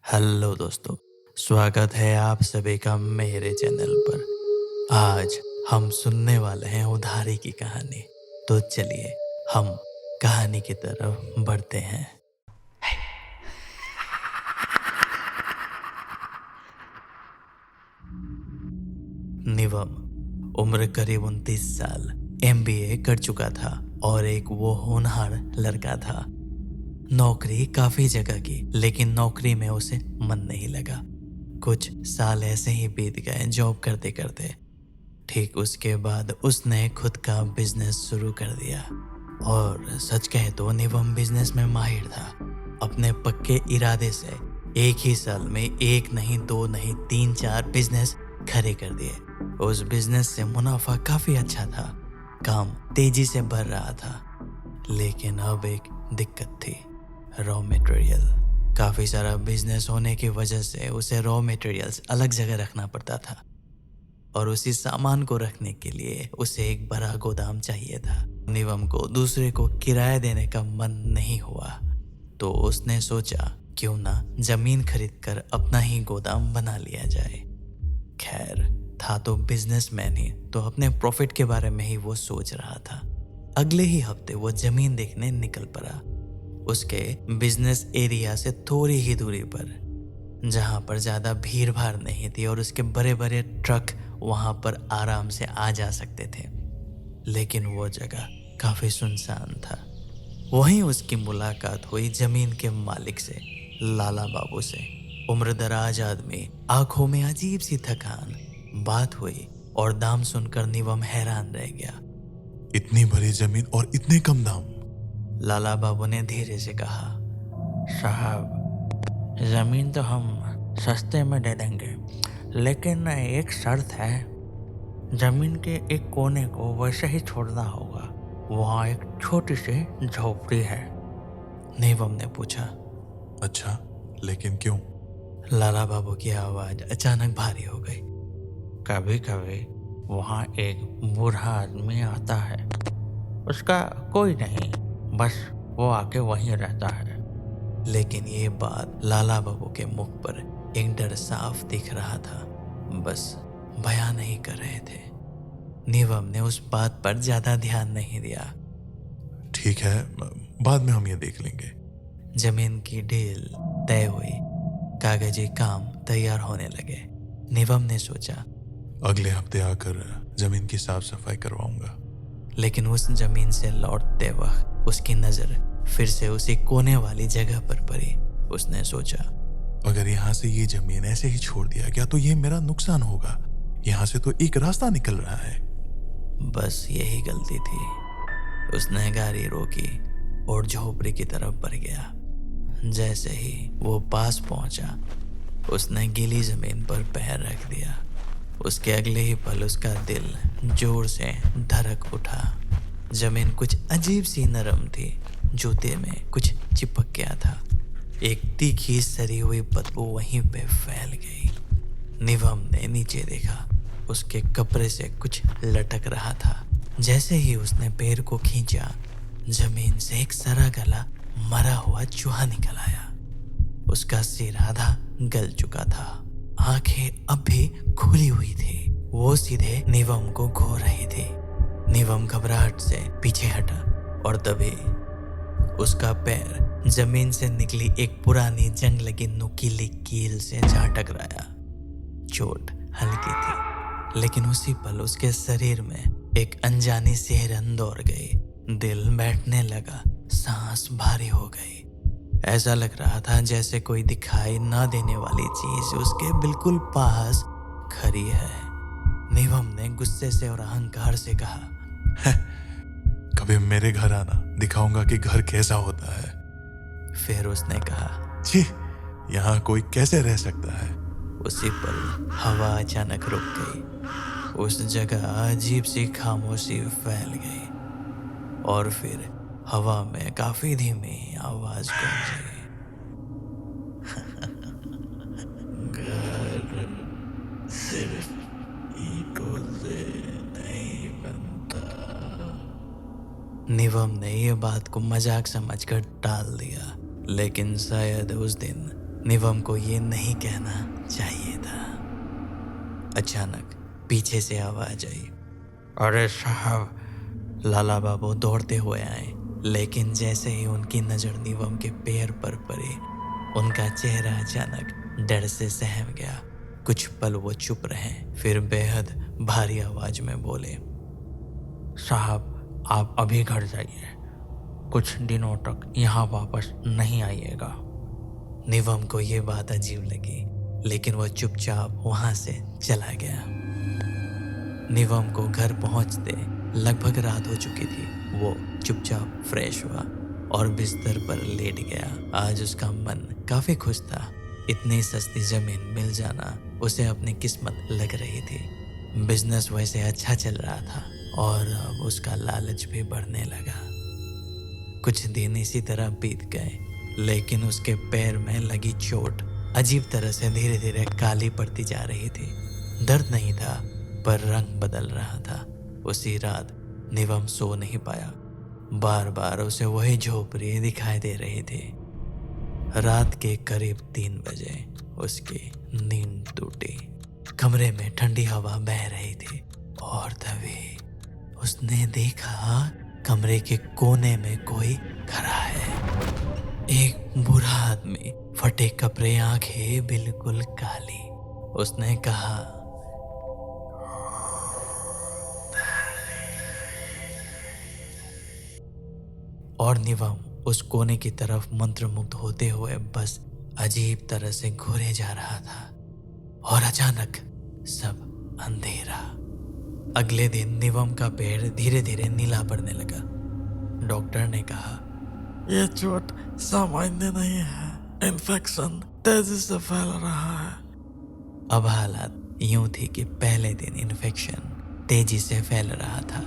Hello दोस्तों, स्वागत है आप सभी का मेरे चैनल पर। आज हम सुनने वाले हैं उधारी की कहानी। तो चलिए हम कहानी की तरफ बढ़ते हैं। निवम उम्र करीब 29 साल, एमबीए कर चुका था और एक वो होनहार लड़का था। नौकरी काफी जगह की, लेकिन नौकरी में उसे मन नहीं लगा। कुछ साल ऐसे ही बीत गए जॉब करते करते। ठीक उसके बाद उसने खुद का बिजनेस शुरू कर दिया। और सच कहे तो निवम बिजनेस में माहिर था। अपने पक्के इरादे से एक ही साल में एक नहीं, दो नहीं, तीन चार बिजनेस खड़े कर दिए। उस बिजनेस से मुनाफा काफी अच्छा था, काम तेजी से बढ़ रहा था। लेकिन अब एक दिक्कत थी, रॉ मटेरियल। काफी सारा बिजनेस होने की वजह से उसे रॉ मटेरियल्स अलग जगह रखना पड़ता था, और उसी सामान को रखने के लिए उसे एक बड़ा गोदाम चाहिए था। निवम को दूसरे को किराया देने का मन नहीं हुआ, तो उसने सोचा क्यों ना जमीन खरीदकर अपना ही गोदाम बना लिया जाए। खैर, था तो बिजनेसमैन ही, तो अपने प्रॉफिट के बारे में ही वो सोच रहा था। अगले ही हफ्ते वो जमीन देखने निकल पड़ा, उसके बिजनेस एरिया से थोड़ी ही दूरी पर, जहां पर ज्यादा भीड़ भाड़ नहीं थी और उसके बड़े बड़े ट्रक वहां पर आराम से आ जा सकते थे। लेकिन वो जगह काफी सुनसान था। वहीं उसकी मुलाकात हुई जमीन के मालिक से, लाला बाबू से। उम्रदराज आदमी, आंखों में अजीब सी थकान। बात हुई और दाम सुनकर निवम हैरान रह गया। इतनी बड़ी जमीन और इतने कम दाम? लाला बाबू ने धीरे से कहा, साहब, जमीन तो हम सस्ते में दे देंगे, लेकिन एक शर्त है। जमीन के एक कोने को वैसे ही छोड़ना होगा, वहाँ एक छोटी सी झोपड़ी है। निवम ने पूछा, अच्छा, लेकिन क्यों? लाला बाबू की आवाज अचानक भारी हो गई। कभी कभी वहाँ एक बूढ़ा आदमी आता है, उसका कोई नहीं, बस वो आके वहीं रहता है। लेकिन ये बात लाला बाबू के मुख पर एक डर साफ दिख रहा था, बस बयान नहीं कर रहे थे। निवम ने उस बात पर ज्यादा ध्यान नहीं दिया। ठीक है, बाद में हम ये देख लेंगे। जमीन की डील तय हुई, कागजी काम तैयार होने लगे। निवम ने सोचा, अगले हफ्ते आकर जमीन की साफ सफाई करवाऊंगा। लेकिन उस जमीन से लौटते वक्त उसकी नजर फिर से उसी कोने वाली जगह पर पड़ी। उसने सोचा, अगर यहाँ से ये जमीन ऐसे ही छोड़ दिया गया तो ये मेरा नुकसान होगा। यहाँ से तो एक रास्ता निकल रहा है। बस यही गलती थी। उसने गाड़ी रोकी और झोपड़ी की तरफ बढ़ गया। जैसे ही वो पास पहुंचा, उसने गीली जमीन पर पैर रख दिया। उसके अगले ही पल उसका दिल जोर से धड़क उठा। जमीन कुछ अजीब सी नरम थी, जूते में कुछ चिपक गया था। एक तीखी सरी हुई बदबू वहीं पे फैल गई। निवम ने नीचे देखा, उसके कपड़े से कुछ लटक रहा था। जैसे ही उसने पैर को खींचा, जमीन से एक सरा गला मरा हुआ चूहा निकल आया। उसका सिर आधा गल चुका था, आंखें अब भी खुली हुई थी। वो सीधे निवम को घूर रही थी। निवम घबराहट से पीछे हटा और तभी उसका पैर जमीन से निकली एक पुरानी जंग लगी नुकीली कील से जा टकराया। चोट हल्की थी, लेकिन उसी पल उसके शरीर में एक अनजानी सिहरन दौड़ गई। दिल बैठने लगा, सांस भारी हो गई। ऐसा लग रहा था जैसे कोई दिखाई ना देने वाली चीज उसके बिल्कुल पास खड़ी है। निवम ने गुस्से से और अहंकार से कहा, कभी मेरे घर आना, दिखाऊंगा कि घर कैसा होता है। फिर उसने कहा, छी, यहाँ कोई कैसे रह सकता है? उसी पल हवा अचानक रुक गई। उस जगह अजीब सी खामोशी फैल गई और फिर हवा में काफी धीमी आवाज गूंजी, घर सिर्फ ईंटों से नहीं बनता। निवम ने यह बात को मजाक समझकर टाल दिया, लेकिन शायद उस दिन निवम को ये नहीं कहना चाहिए था। अचानक पीछे से आवाज आई, अरे साहब। लाला बाबू दौड़ते हुए आए, लेकिन जैसे ही उनकी नजर निवम के पैर पर पड़ी, उनका चेहरा अचानक डर से सहम गया। कुछ पल वो चुप रहे, फिर बेहद भारी आवाज में बोले, साहब आप अभी घर जाइए, कुछ दिनों तक यहाँ वापस नहीं आइएगा। निवम को ये बात अजीब लगी, लेकिन वो चुपचाप वहां से चला गया। निवम को घर पहुंचते लगभग रात हो चुकी थी। वो चुपचाप फ्रेश हुआ और बिस्तर पर लेट गया। आज उसका मन काफी खुश था। इतनी सस्ती जमीन मिल जाना उसे अपनी किस्मत लग रही थी। बिजनेस वैसे अच्छा चल रहा था और अब उसका लालच भी बढ़ने लगा। कुछ दिन इसी तरह बीत गए, लेकिन उसके पैर में लगी चोट अजीब तरह से धीरे धीरे काली पड़ती जा रही थी। दर्द नहीं था, पर रंग बदल रहा था। उसी रात निवम सो नहीं पाया। बार बार उसे वही झोपड़ी दिखाई दे रही थी। रात के करीब 3 बजे उसकी नींद टूटी। कमरे में ठंडी हवा बह रही थी और तभी उसने देखा कमरे के कोने में कोई खड़ा है। एक बूढ़ा आदमी, फटे कपड़े, आंखें बिल्कुल काली। उसने कहा, और निवम उस कोने की तरफ मंत्रमुग्ध होते हुए बस अजीब तरह से घूरे जा रहा था। और अचानक सब अंधेरा। अगले दिन निवम का पैर धीरे धीरे नीला पड़ने लगा। डॉक्टर ने कहा, ये चोट सामान्य नहीं है, इन्फेक्शन तेजी से फैल रहा है। अब हालात यूं थी कि पहले दिन इन्फेक्शन तेजी से फैल रहा था,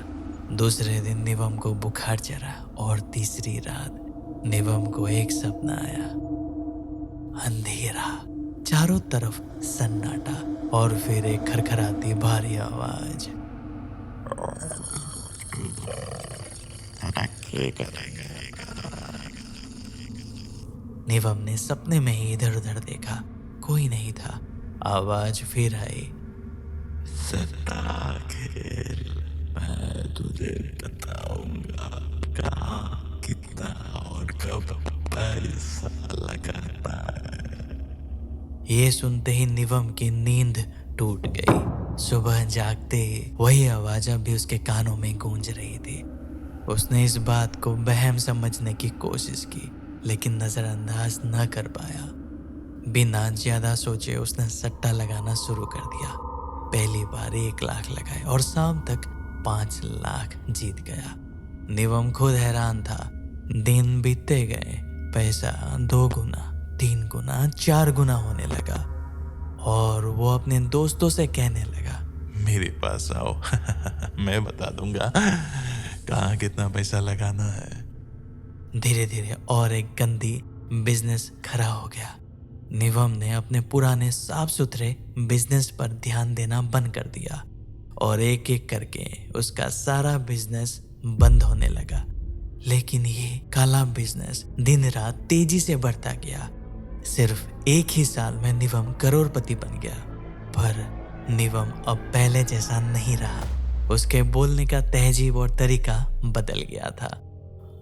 दूसरे दिन निवम को बुखार चढ़ा और तीसरी रात निवम को एक सपना आया। अंधेरा, चारों तरफ सन्नाटा और फिर एक खरखराती भारी आवाज। निवम ने सपने में ही इधर उधर देखा, कोई नहीं था। आवाज फिर आई, सट्टा खेल, मैं तुझे बताऊंगा कहाँ, कितना और कब पैसा लगाता है। ये सुनते ही निवम की नींद टूट गई। सुबह जागते ही वही आवाज अब भी उसके कानों में गूंज रही थी। उसने इस बात को वहम समझने की कोशिश की, लेकिन नजरअंदाज न कर पाया। बिना ज्यादा सोचे उसने सट्टा लगाना शुरू कर दिया। पहली बार 1 लाख लगाए और शाम तक 5 लाख जीत गया। निवम खुद हैरान था। दिन बीतते गए, पैसा 2 गुना, 3 गुना, 4 गुना होने लगा और वो अपने दोस्तों से कहने लगा, मेरे पास आओ मैं बता दूंगा कहाँ कितना पैसा लगाना है। धीरे धीरे और एक गंदी बिजनेस खड़ा हो गया। निवम ने अपने पुराने साफ सुथरे बिजनेस पर ध्यान देना बंद कर दिया और एक एक करके उसका सारा बिजनेस बंद होने लगा। लेकिन ये काला बिजनेस दिन रात तेजी से बढ़ता गया। सिर्फ 1 ही साल में निवम करोड़पति बन गया। पर निवम अब पहले जैसा नहीं रहा। उसके बोलने का तहजीब और तरीका बदल गया था।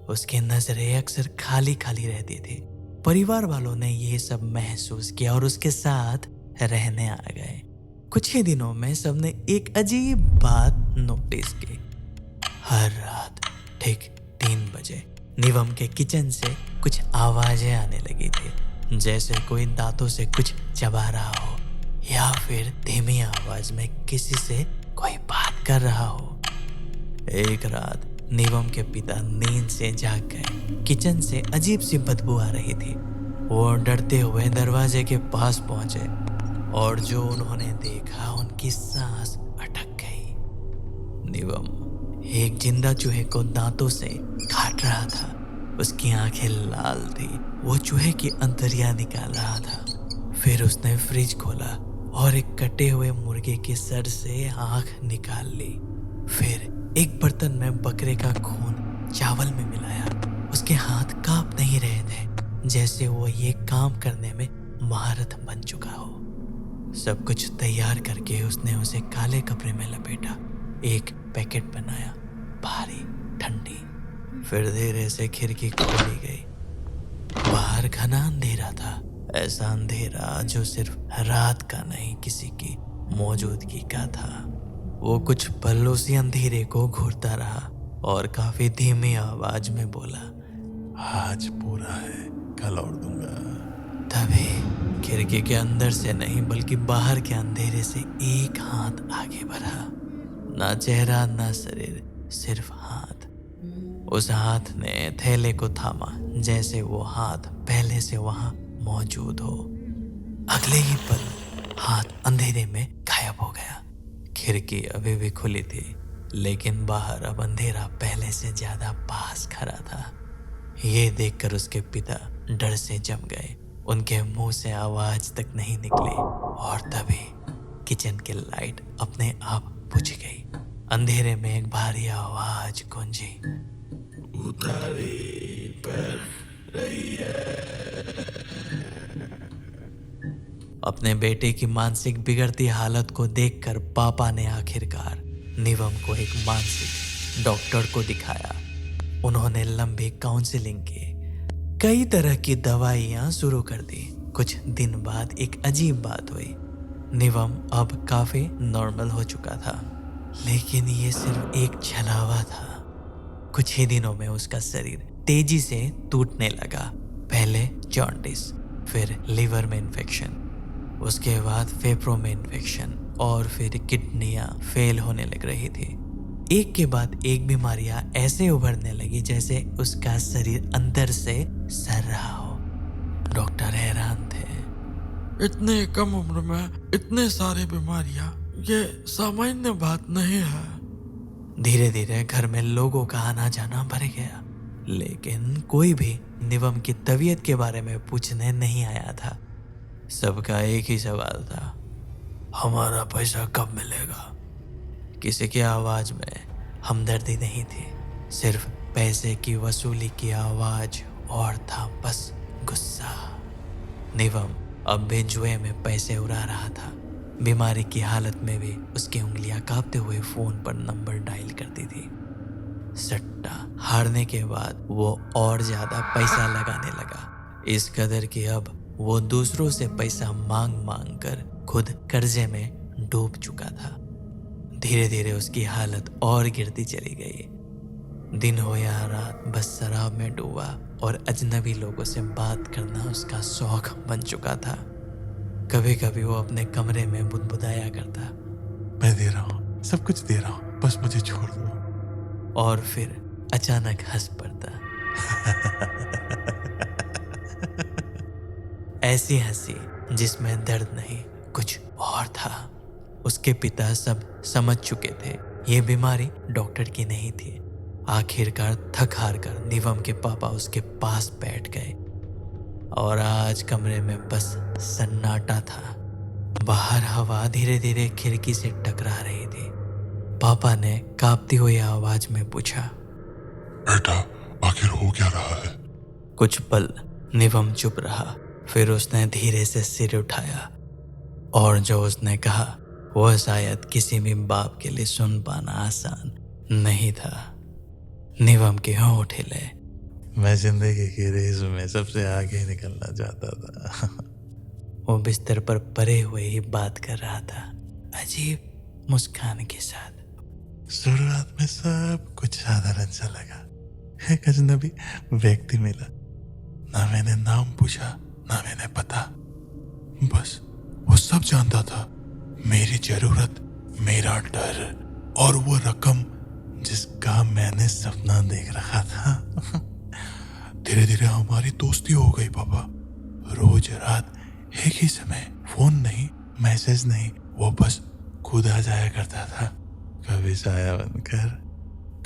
उसकी नजरें अक्सर खाली खाली रहती थी। परिवार वालों ने ये सब महसूस किया और उसके साथ रहने आ गए। कुछ ही दिनों में सबने एक अजीब बात नोटिस की। हर रात ठीक 3 बजे निवम के किचन से कुछ आवाजें आने लगी थी, जैसे कोई दांतों से कुछ चबा रहा हो या फिर धीमी आवाज में किसी से कोई बात कर रहा हो। एक रात निवम के पिता नींद से जाग गए। किचन से अजीब सी बदबू आ रही थी। वो डरते हुए दरवाजे के पास पहुंचे और जो उन्होंने देखा, उनकी सांस अटक गई। निवम एक जिंदा चूहे को दांतों से काट रहा था। उसकी आंखें लाल थी। वो चूहे की अंतड़ियां निकाल रहा था। फिर उसने फ्रिज खोला और एक कटे हुए मुर्गे के सर से आंख निकाल ली। फिर एक बर्तन में बकरे का खून चावल में मिलाया। उसके हाथ कांप नहीं रहे थे, जैसे वो ये काम करने में महारथ बन चुका हो। सब कुछ तैयार करके उसने उसे काले कपड़े में लपेटा, एक पैकेट बनाया, भारी, ठंडी। फिर धीरे से खिड़की खोली गई। बाहर घना अंधेरा था, ऐसा अंधेरा जो सिर्फ रात का नहीं, किसी की मौजूदगी का था। वो कुछ पल उसी अंधेरे को घूरता रहा और काफी धीमी आवाज में बोला, आज पूरा है, कल और दूंगा। तभी खिड़की के अंदर से नहीं बल्कि बाहर के अंधेरे से एक हाथ आगे बढ़ा। ना चेहरा ना शरीर, सिर्फ हाथ। उस हाथ ने थैले को थामा, जैसे वो हाथ पहले से वहां मौजूद हो। अगले ही पल हाथ अंधेरे में गायब हो गया। खिड़की अभी भी खुली थी, लेकिन बाहर अब अंधेरा पहले से ज्यादा पास खड़ा था। ये देखकर उसके पिता डर से जम गए। उनके मुंह से आवाज तक नहीं निकली और तभी किचन की लाइट अपने आप बुझ गई। अंधेरे में एक भारी आवाज गूंजी, उतारी पर रही है। अपने बेटे की मानसिक बिगड़ती हालत को देखकर पापा ने आखिरकार निवम को एक मानसिक डॉक्टर को दिखाया। उन्होंने लंबी काउंसलिंग की, कई तरह की दवाइयां शुरू कर दी। कुछ दिन बाद एक अजीब बात हुई। निवम अब काफी नॉर्मल हो चुका था, लेकिन ये सिर्फ एक छलावा था। कुछ ही दिनों में उसका शरीर तेजी से टूटने लगा। पहले जॉन्डिस, फिर लिवर में इन्फेक्शन, उसके बाद फेफड़ों में इन्फेक्शन और फिर किडनियां फेल होने लग रही थी। एक के बाद एक बीमारियां ऐसे उभरने लगी जैसे उसका शरीर अंदर से सड़ रहा हो। डॉक्टर हैरान थे। इतने कम उम्र में इतने सारे बीमारियां, ये सामान्य बात नहीं है। धीरे धीरे घर में लोगों का आना जाना बढ़ गया, लेकिन कोई भी निवम की तबीयत के बारे में पूछने नहीं आया था। सबका एक ही सवाल था, हमारा पैसा कब मिलेगा? किसी की आवाज में हमदर्दी नहीं थी, सिर्फ पैसे की वसूली की आवाज और था बस गुस्सा। निवम अब भी जुए में पैसे उड़ा रहा था। बीमारी की हालत में भी उसकी उंगलियां कांपते हुए फोन पर नंबर डायल करती थी। सट्टा हारने के बाद वो और ज्यादा पैसा लगाने लगा, इस कदर कि अब वो दूसरों से पैसा मांग मांग कर खुद कर्जे में डूब चुका था। धीरे धीरे उसकी हालत और गिरती चली गई। दिन हो या रात बस शराब में डूबा और अजनबी लोगों से बात करना उसका शौक बन चुका था। कभी कभी वो अपने कमरे में बुदबुदाया करता, मैं दे रहा हूँ, सब कुछ दे रहा हूँ, बस मुझे छोड़ दो। और फिर अचानक हंस पड़ता। ऐसी हंसी जिसमें दर्द नहीं, कुछ और था। उसके पिता सब समझ चुके थे, ये बीमारी डॉक्टर की नहीं थी। आखिरकार थक हार कर निवम के पापा उसके पास बैठ गए और आज कमरे में बस सन्नाटा था। बाहर हवा धीरे धीरे खिड़की से टकरा रही थी। पापा ने कांपती हुई आवाज में पूछा, बेटा आखिर हो क्या रहा है? कुछ पल निवम चुप रहा, फिर उसने धीरे से सिर उठाया और जो उसने कहा वह शायद किसी भी बाप के लिए सुन पाना आसान नहीं था। निवम के होंठ हिले। मैं जिंदगी की रेस में सबसे आगे निकलना चाहता था। वो बिस्तर पर पड़े हुए ही बात कर रहा था, अजीब मुस्कान के साथ। शुरुआत में सब कुछ साधारण सा लगा। एक अजनबी व्यक्ति मिला, ना मैंने नाम पूछा ना मैंने पता, बस वो सब जानता था, मेरी जरूरत, मेरा डर और वो रकम जिसका मैंने सपना देख रखा था। धीरे धीरे हमारी दोस्ती हो गई पापा। रोज रात एक ही समय, फोन नहीं, मैसेज नहीं, वो बस खुद आ जाया करता था। कभी साया बनकर,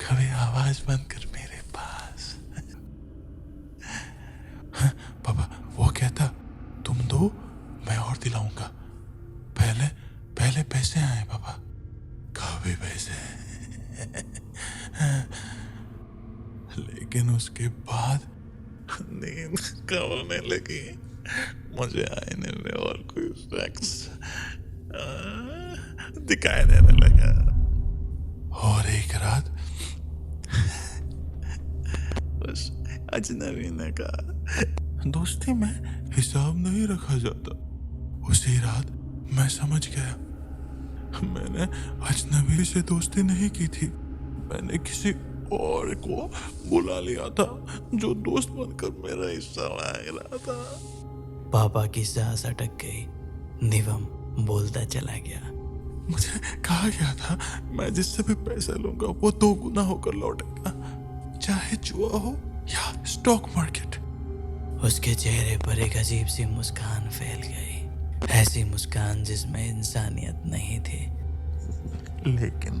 कभी आवाज बनकर मेरे पास। हाँ, पापा वो कहता, तुम दो मैं और दिलाऊंगा। पहले पैसे आए पापा, कभी पैसे। लेकिन उसके बाद नींद कम होने लगी। मुझे आईने में और कोई शख्स दिखाई देने लगा। और एक रात उस अजनबी ने कहा, दोस्ती में हिसाब नहीं रखा जाता। उसी रात मैं समझ गया, मैंने अजनबी से दोस्ती नहीं की थी, मैंने किसी और को बुला लिया था जो दोस्त बनकर मेरा हिस्सा मांग रहा था। पापा की सांस अटक गई। निवम बोलता चला गया। मुझे कहा गया था मैं जिससे भी पैसा लूंगा वो 2 गुना होकर लौटेगा, चाहे जुआ हो या स्टॉक मार्केट। उसके चेहरे पर एक अजीब सी मुस्कान फैल गई, ऐसी मुस्कान जिसमें इंसानियत नहीं थी। लेकिन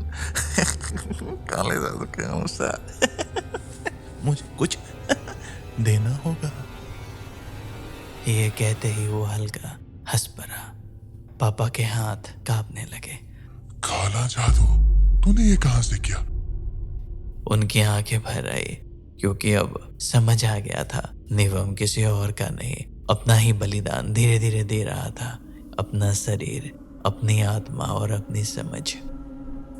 काले जादू के अनुसार मुझे कुछ देना होगा। ये कहते ही वो हल्का हंस पड़ा। पापा के हाथ कांपने लगे। काला जादू तूने ये कहां से किया? उनकी आंखें भर आई, क्योंकि अब समझ आ गया था निवम किसी और का नहीं, अपना ही बलिदान धीरे धीरे दे रहा था। अपना शरीर, अपनी आत्मा और अपनी समझ।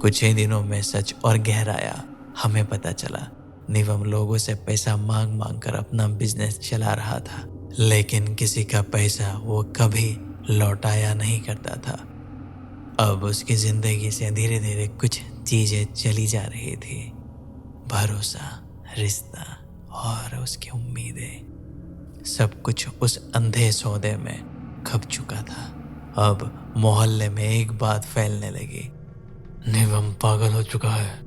कुछ ही दिनों में सच और गहराया हमें पता चला। निवम लोगों से पैसा मांग मांग कर अपना बिजनेस चला रहा था, लेकिन किसी का पैसा वो कभी लौटाया नहीं करता था। अब उसकी जिंदगी से धीरे धीरे कुछ चीजें चली जा रही थी। भरोसा, रिश्ता और उसकी उम्मीदें, सब कुछ उस अंधे सौदे में खप चुका था। अब मोहल्ले में एक बात फैलने लगी, निवम पागल हो चुका है।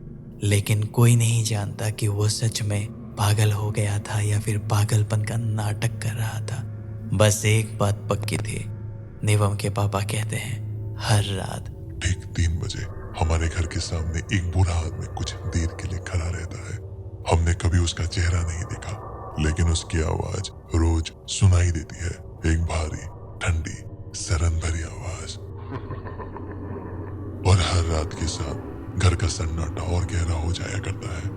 लेकिन कोई नहीं जानता कि वो सच में पागल हो गया था या फिर पागलपन का नाटक कर रहा था। बस एक बात पक्की थी, निवम के पापा कहते हैं हर रात ठीक 3 बजे हमारे घर के सामने एक बूढ़ा आदमी कुछ देर के लिए खड़ा रहता है। हमने कभी उसका चेहरा नहीं देखा, लेकिन उसकी आवाज रोज सुनाई देती है। एक भारी, ठंडी, सरन भरी आवाज। और हर रात के साथ घर का सन्नाटा और गहरा हो जाया करता है।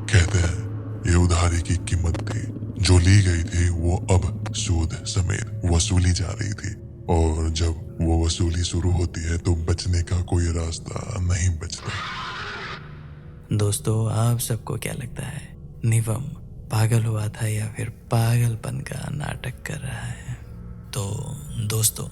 कहते हैं ये उधारी की कीमत थी, जो ली गई थी वो अब सूद समेत वसूली जा रही थी, और जब वो वसूली शुरू होती है तो बचने का कोई रास्ता नहीं बचता। दोस्तों, आप सबको क्या लगता है, निवम पागल हुआ था या फिर पागलपन का नाटक कर रहा है? तो दोस्तों,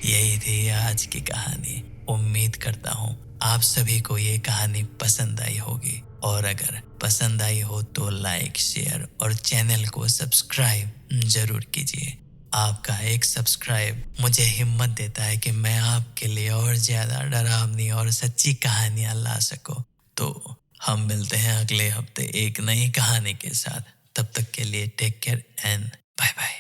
यही थी आज की कहानी। उम्मीद करता हूँ आप सभी को ये कहानी पसंद आई होगी, और अगर पसंद आई हो तो लाइक, शेयर और चैनल को सब्सक्राइब जरूर कीजिए। आपका एक सब्सक्राइब मुझे हिम्मत देता है कि मैं आपके लिए और ज़्यादा डरावनी और सच्ची कहानियाँ ला सकूं। तो हम मिलते हैं अगले हफ्ते एक नई कहानी के साथ। तब तक के लिए take care and bye bye.